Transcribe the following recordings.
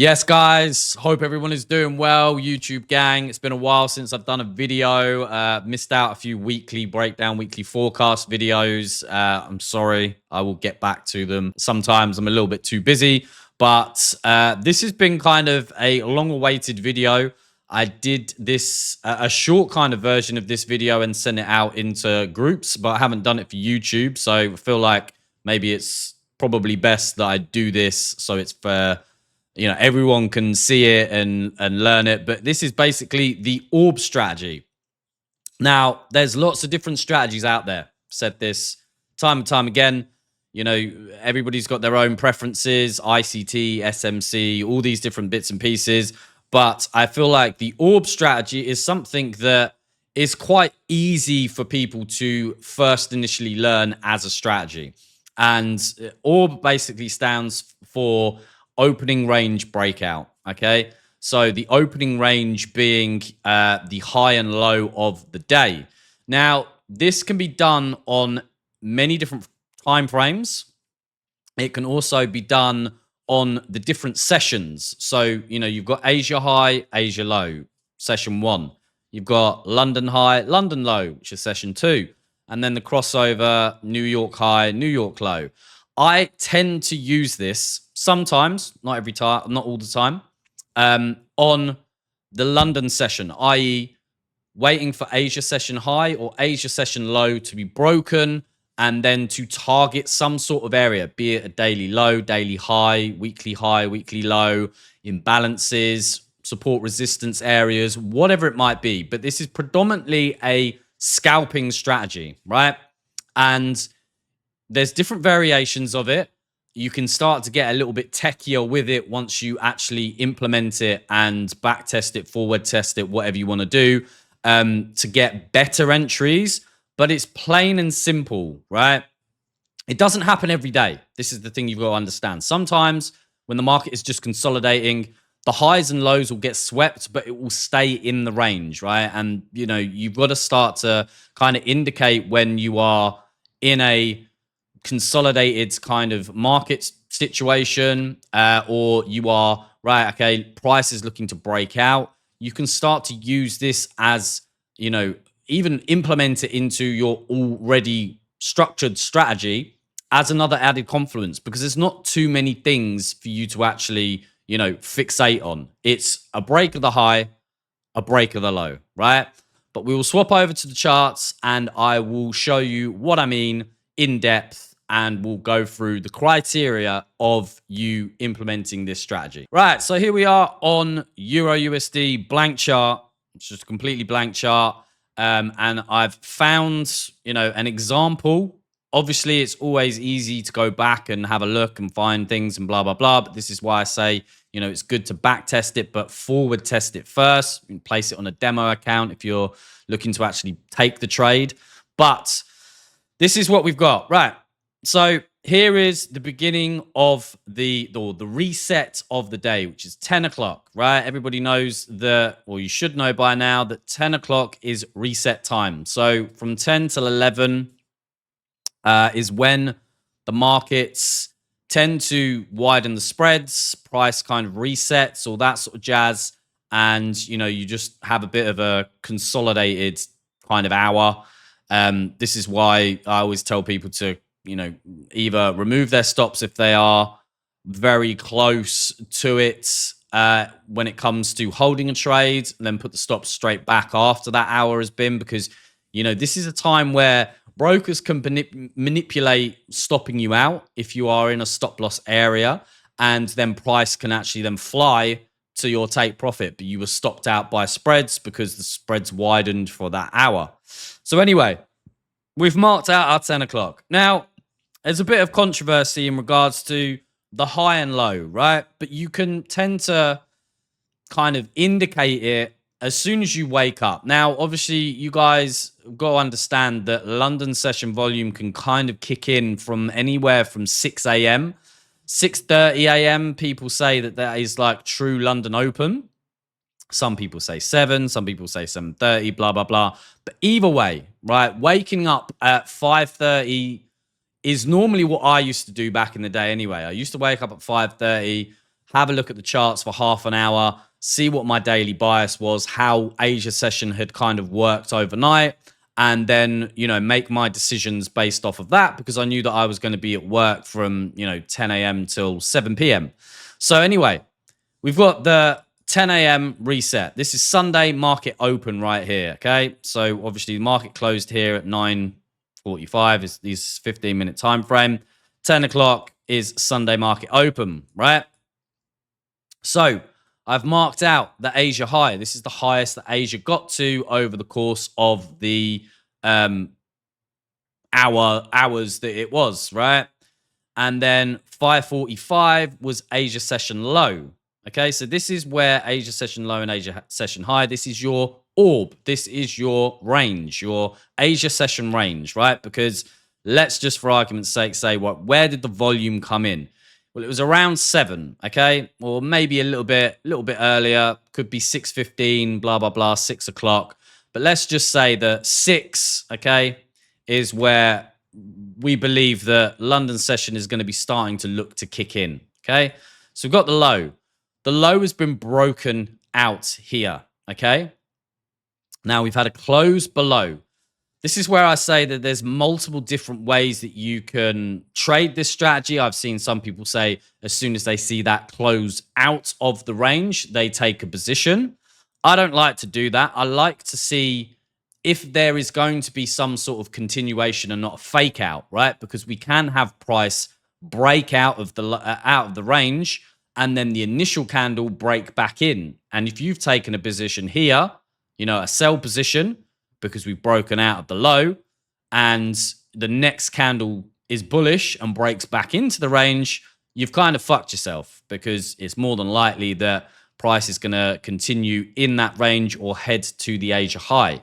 Yes, guys. Hope everyone is doing well. YouTube gang. It's been a while since I've done a video. Missed out a few weekly breakdown, weekly forecast videos. I'm sorry. I will get back to them. Sometimes I'm a little bit too busy, but this has been kind of a long-awaited video. I did this, a short kind of version of this video and sent it out into groups, but I haven't done it for YouTube. So I feel like maybe it's probably best that I do this so it's for everyone can see it and learn it. But this is basically the orb strategy. Now there's lots of different strategies out there. Said this time and time again. Everybody's got their own preferences, ICT, SMC, all these different bits and pieces, but I feel like the orb strategy is something that is quite easy for people to first initially learn as a strategy. And orb basically stands for opening range breakout. Okay. So the opening range being the high and low of the day. Now, this can be done on many different time frames. It can also be done on the different sessions. So, you've got Asia high, Asia low, session 1. You've got London high, London low, which is session 2. And then the crossover, New York high, New York low. I tend to use this sometimes, not every time, not all the time, on the London session, i.e. waiting for Asia session high or Asia session low to be broken and then to target some sort of area, be it a daily low, daily high, weekly low, imbalances, support resistance areas, whatever it might be. But this is predominantly a scalping strategy, right? And there's different variations of it. You can start to get a little bit techier with it once you actually implement it and back test it, forward test it, whatever you want to do to get better entries. But it's plain and simple, right? It doesn't happen every day. This is the thing you've got to understand. Sometimes when the market is just consolidating, the highs and lows will get swept, but it will stay in the range, right? And, you've got to start to kind of indicate when you are in a consolidated kind of market situation or you are, right, okay, price is looking to break out. You can start to use this as, even implement it into your already structured strategy as another added confluence, because there's not too many things for you to actually, fixate on. It's a break of the high, a break of the low, right? But we will swap over to the charts and I will show you what I mean in depth, and we'll go through the criteria of you implementing this strategy. Right, so here we are on Euro USD blank chart. It's just a completely blank chart. And I've found, an example. Obviously, it's always easy to go back and have a look and find things and blah, blah, blah. But this is why I say, it's good to back test it, but forward test it first. You can place it on a demo account if you're looking to actually take the trade. But this is what we've got. Right. So here is the beginning of the reset of the day, which is 10 o'clock, right? Everybody knows you should know by now that 10 o'clock is reset time. So from 10 till 11 is when the markets tend to widen the spreads, price kind of resets, all that sort of jazz. And, you just have a bit of a consolidated kind of hour. This is why I always tell people to, either remove their stops if they are very close to it when it comes to holding a trade, and then put the stops straight back after that hour has been, because, this is a time where brokers can manipulate stopping you out if you are in a stop loss area, and then price can actually then fly to your take profit, but you were stopped out by spreads because the spreads widened for that hour. So anyway, we've marked out our 10 o'clock. Now, there's a bit of controversy in regards to the high and low, right? But you can tend to kind of indicate it as soon as you wake up. Now, obviously, you guys got to understand that London session volume can kind of kick in from anywhere from 6 a.m. 6:30 a.m. People say that is like true London open. Some people say 7, some people say 7:30, blah, blah, blah. But either way, right, waking up at 5:30 is normally what I used to do back in the day anyway. I used to wake up at 5:30, have a look at the charts for half an hour, see what my daily bias was, how Asia session had kind of worked overnight, and then, make my decisions based off of that, because I knew that I was going to be at work from, 10 a.m. till 7 p.m. So anyway, we've got the 10 a.m. reset. This is Sunday market open right here, okay? So obviously the market closed here at 9:45 is this 15-minute time frame. 10 o'clock is Sunday market open, right? So I've marked out the Asia high. This is the highest that Asia got to over the course of the hours that it was, right? And then 5:45 was Asia session low. Okay, so this is where Asia session low and Asia session high. This is your orb. This is your range, your Asia session range, right? Because let's just, for argument's sake, say where did the volume come in? Well, it was around 7, okay, or maybe a little bit earlier. Could be 6:15, blah blah blah, 6 o'clock. But let's just say that 6, okay, is where we believe that London session is going to be starting to look to kick in. Okay, so we've got the low. The low has been broken out here. Okay, now we've had a close below. This is where I say that there's multiple different ways that you can trade this strategy. I've seen some people say as soon as they see that close out of the range, they take a position. I don't like to do that. I like to see if there is going to be some sort of continuation and not a fake out, right? Because we can have price break out of the range and then the initial candle break back in. And if you've taken a position here, a sell position, because we've broken out of the low and the next candle is bullish and breaks back into the range, you've kind of fucked yourself, because it's more than likely that price is going to continue in that range or head to the Asia high.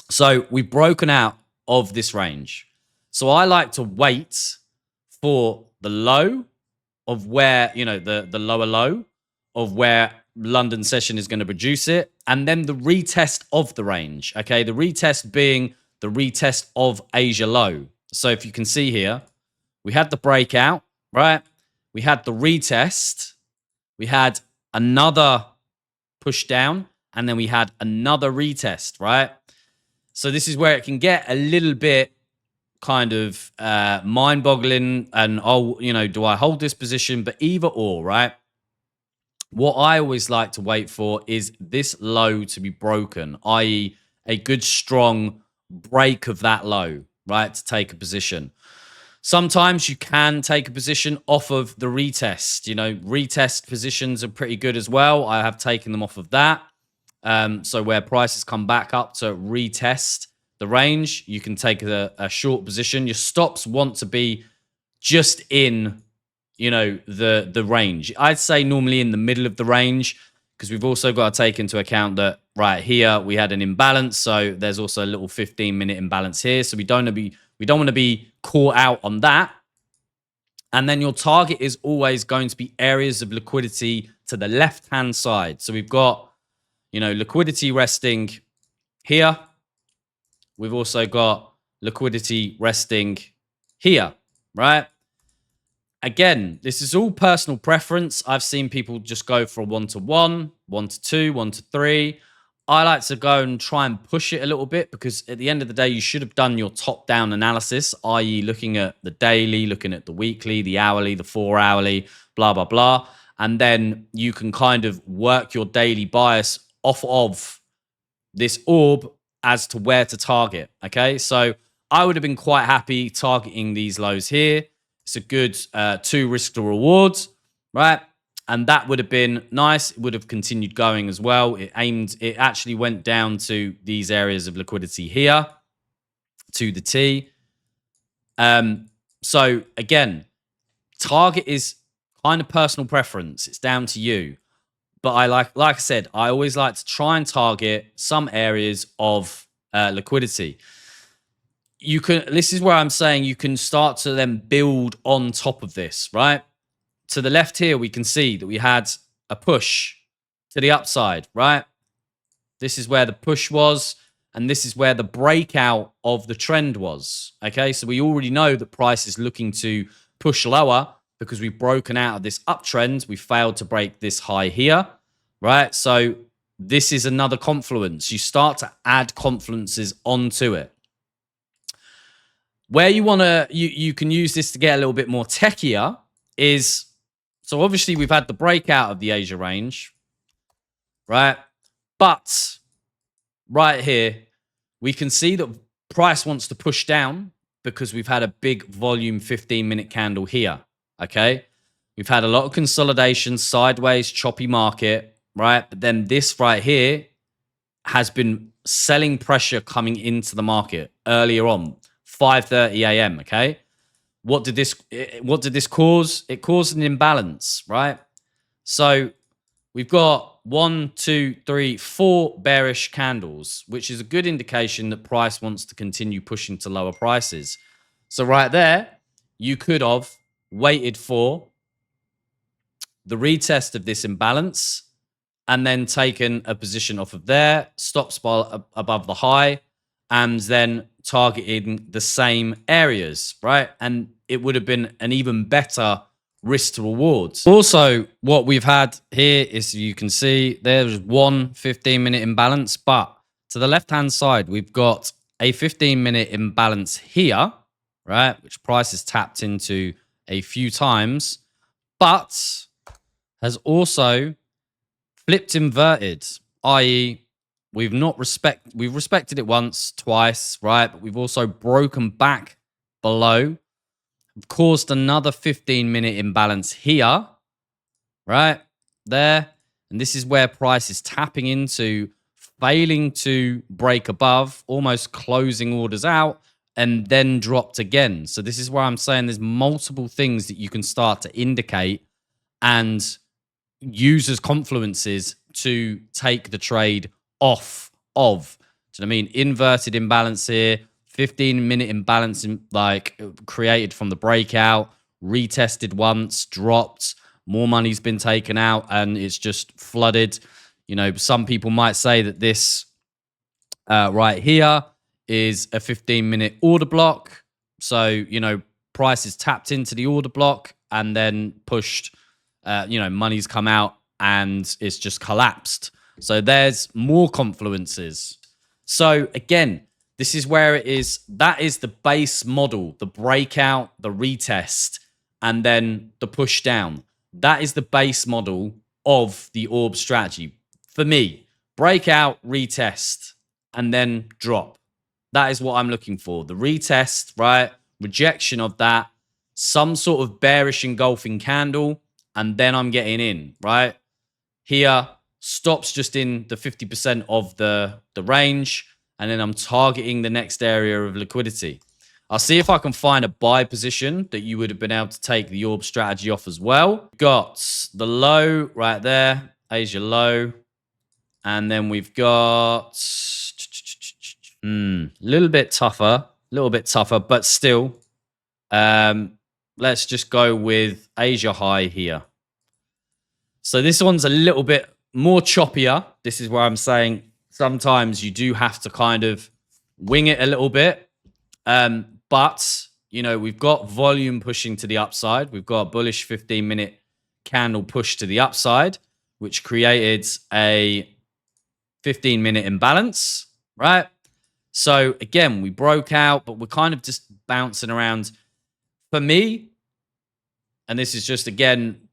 So we've broken out of this range. So I like to wait for the low of where, the lower low of where London session is going to produce it, and then the retest of the range. Okay, the retest being the retest of Asia low. So if you can see here, we had the breakout, right? We had the retest, we had another push down, and then we had another retest, right? So this is where it can get a little bit kind of mind-boggling, and do I hold this position? But either or, right? What I always like to wait for is this low to be broken, i.e. a good strong break of that low, right, to take a position. Sometimes you can take a position off of the retest. Retest positions are pretty good as well. I have taken them off of that. So where prices come back up to retest the range, you can take a short position. Your stops want to be just in the range. I'd say normally in the middle of the range, because we've also got to take into account that right here we had an imbalance, so there's also a little 15-minute imbalance here, so we don't want to be caught out on that. And then your target is always going to be areas of liquidity to the left hand side. So we've got liquidity resting here. We've also got liquidity resting here, right? Again, this is all personal preference. I've seen people just go for a 1-to-1, 1-to-2, 1-to-3. I like to go and try and push it a little bit, because at the end of the day, you should have done your top-down analysis, i.e. looking at the daily, looking at the weekly, the hourly, the 4-hourly, blah, blah, blah. And then you can kind of work your daily bias off of this orb as to where to target, okay? So I would have been quite happy targeting these lows here. It's a good 2 risk to rewards, right? And that would have been nice. It would have continued going as well. It actually went down to these areas of liquidity here to the T. So again, target is kind of personal preference. It's down to you. But like I said, I always like to try and target some areas of liquidity. This is where I'm saying you can start to then build on top of this, right? To the left here, we can see that we had a push to the upside, right? This is where the push was, and this is where the breakout of the trend was, okay? So we already know that price is looking to push lower because we've broken out of this uptrend. We failed to break this high here, right? So this is another confluence. You start to add confluences onto it. Where you want to, you can use this to get a little bit more techier is, so obviously we've had the breakout of the Asia range, right? But right here, we can see that price wants to push down because we've had a big volume 15-minute candle here, okay? We've had a lot of consolidation, sideways, choppy market, right? But then this right here has been selling pressure coming into the market earlier on, 5:30 a.m., okay? What did this cause? It caused an imbalance, right? So we've got 1, 2, 3, 4 bearish candles, which is a good indication that price wants to continue pushing to lower prices. So right there, you could have waited for the retest of this imbalance and then taken a position off of there, stop spot above the high, and then targeting the same areas, right? And it would have been an even better risk to rewards. Also, what we've had here is, you can see there's one 15-minute imbalance, but to the left-hand side, we've got a 15-minute imbalance here, right? Which price has tapped into a few times, but has also flipped inverted, i.e., we've respected it once, twice, right? But we've also broken back below, caused another 15-minute imbalance here, right? There. And this is where price is tapping into, failing to break above, almost closing orders out, and then dropped again. So this is where I'm saying there's multiple things that you can start to indicate and use as confluences to take the trade off of. Do you know what I mean? Inverted imbalance here, 15-minute imbalance created from the breakout, retested once, dropped, more money's been taken out, and it's just flooded. You know, some people might say that this right here is a 15-minute order block. So, you know, price is tapped into the order block and then pushed, money's come out and it's just collapsed. So there's more confluences. So again, this is where it is. That is the base model, the breakout, the retest, and then the push down. That is the base model of the orb strategy. For me, breakout, retest, and then drop. That is what I'm looking for. The retest, right? Rejection of that, some sort of bearish engulfing candle, and then I'm getting in, right? Here, stops just in the 50% of the range, and then I'm targeting the next area of liquidity. I'll see if I can find a buy position that you would have been able to take the orb strategy off as well. Got the low right there, Asia low. And then we've got a little bit tougher, but still. Let's just go with Asia high here. So this one's a little bit more choppier. This is where I'm saying sometimes you do have to kind of wing it a little bit. But, you know, we've got volume pushing to the upside. We've got a bullish 15-minute candle push to the upside, which created a 15-minute imbalance, right? So, again, we broke out, but we're kind of just bouncing around. For me, and this is just, again,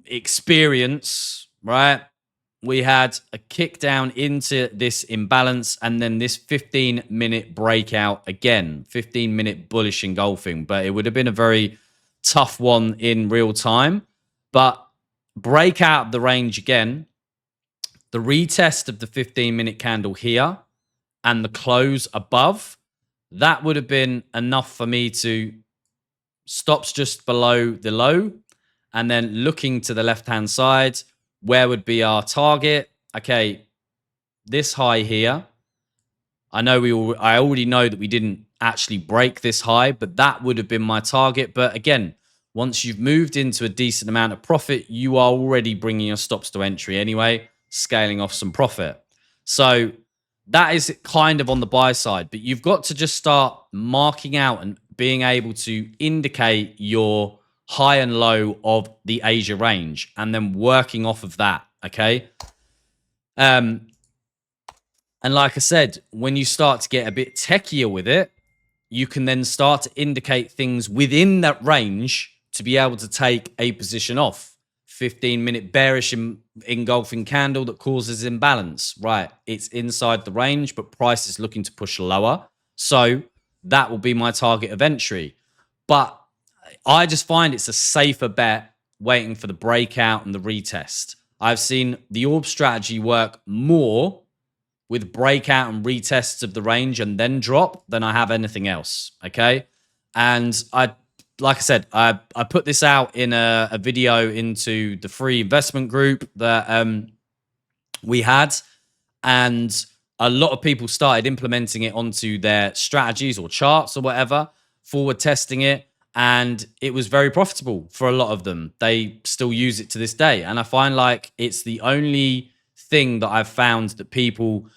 experience, right? We had a kick down into this imbalance and then this 15-minute breakout again, 15-minute bullish engulfing. But it would have been a very tough one in real time. But break out the range again, the retest of the 15-minute candle here and the close above, that would have been enough for me to stops just below the low. And then looking to the left-hand side, where would be our target? Okay, this high here. I already know that we didn't actually break this high, but that would have been my target. But again, once you've moved into a decent amount of profit, you are already bringing your stops to entry anyway, scaling off some profit. So that is kind of on the buy side, but you've got to just start marking out and being able to indicate your high and low of the Asia range, and then working off of that. Okay. And like I said, when you start to get a bit techier with it, you can then start to indicate things within that range to be able to take a position off. 15-minute bearish engulfing candle that causes imbalance. Right. It's inside the range, but price is looking to push lower. So that will be my target of entry. But I just find it's a safer bet waiting for the breakout and the retest. I've seen the orb strategy work more with breakout and retests of the range and then drop than I have anything else. Okay. And like I said, I put this out in a video into the free investment group that we had, and a lot of people started implementing it onto their strategies or charts or whatever, forward testing it, and it was very profitable for a lot of them. They still use it to this day, and I find like it's the only thing that I've found that people,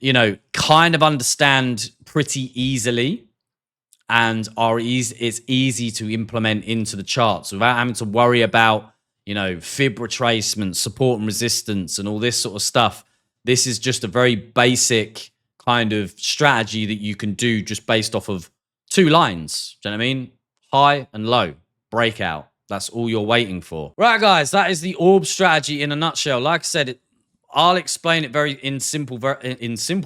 you know, kind of understand pretty easily and it's easy to implement into the charts without having to worry about, you know, fib retracement, support and resistance and all this sort of stuff. This is just a very basic kind of strategy that you can do just based off of 2 lines. Do you know what I mean? High and low, breakout. That's all you're waiting for. Right, guys, that is the orb strategy in a nutshell. Like I said, I'll explain it very in simple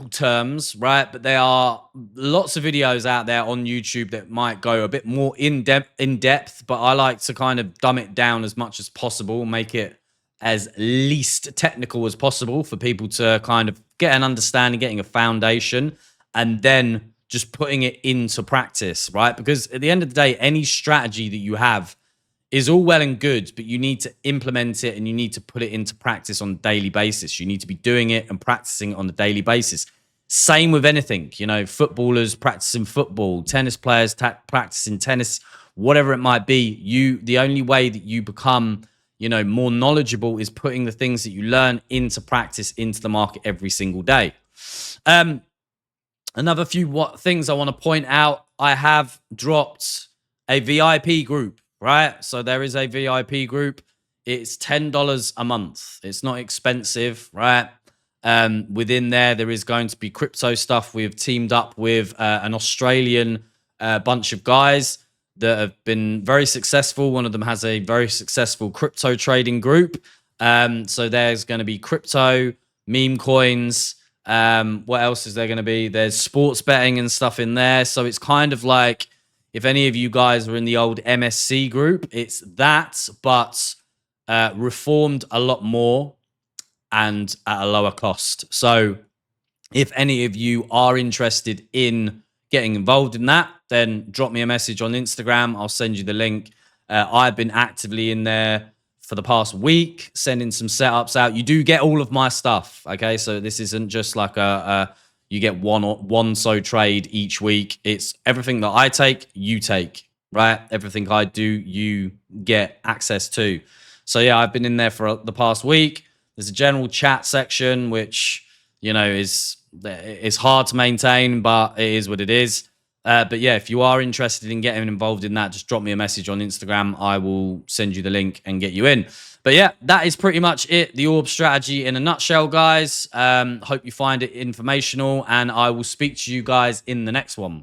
terms, right? But there are lots of videos out there on YouTube that might go a bit more in depth, but I like to kind of dumb it down as much as possible, make it as least technical as possible for people to kind of get an understanding, getting a foundation, and then just putting it into practice, right? Because at the end of the day, any strategy that you have is all well and good, but you need to implement it and you need to put it into practice on a daily basis. You need to be doing it and practicing it on a daily basis. Same with anything, you know, footballers practicing football, tennis players practicing tennis, whatever it might be. The only way that you become, you know, more knowledgeable is putting the things that you learn into practice, into the market every single day. Another few things I want to point out. I have dropped a VIP group. Right. So there is a VIP group. It's $10 a month. It's not expensive. Right. Within there is going to be crypto stuff. We've teamed up with an Australian bunch of guys that have been very successful. One of them has a very successful crypto trading group. So there's going to be crypto, meme coins. What else is there going to be? There's sports betting and stuff in there. So it's kind of like, if any of you guys are in the old MSC group, it's that, but reformed a lot more and at a lower cost. So if any of you are interested in getting involved in that, then drop me a message on Instagram. I'll send you the link. I've been actively in there for the past week, sending some setups out. You do get all of my stuff, okay? So this isn't just like you get one so trade each week. It's everything that I take, you take, right? Everything I do, you get access to. So yeah, I've been in there for the past week. There's a general chat section, which, you know, it's hard to maintain, but it is what it is. But yeah, if you are interested in getting involved in that, just drop me a message on Instagram. I will send you the link and get you in. But yeah, that is pretty much it. The orb strategy in a nutshell, guys. Hope you find it informational, and I will speak to you guys in the next one.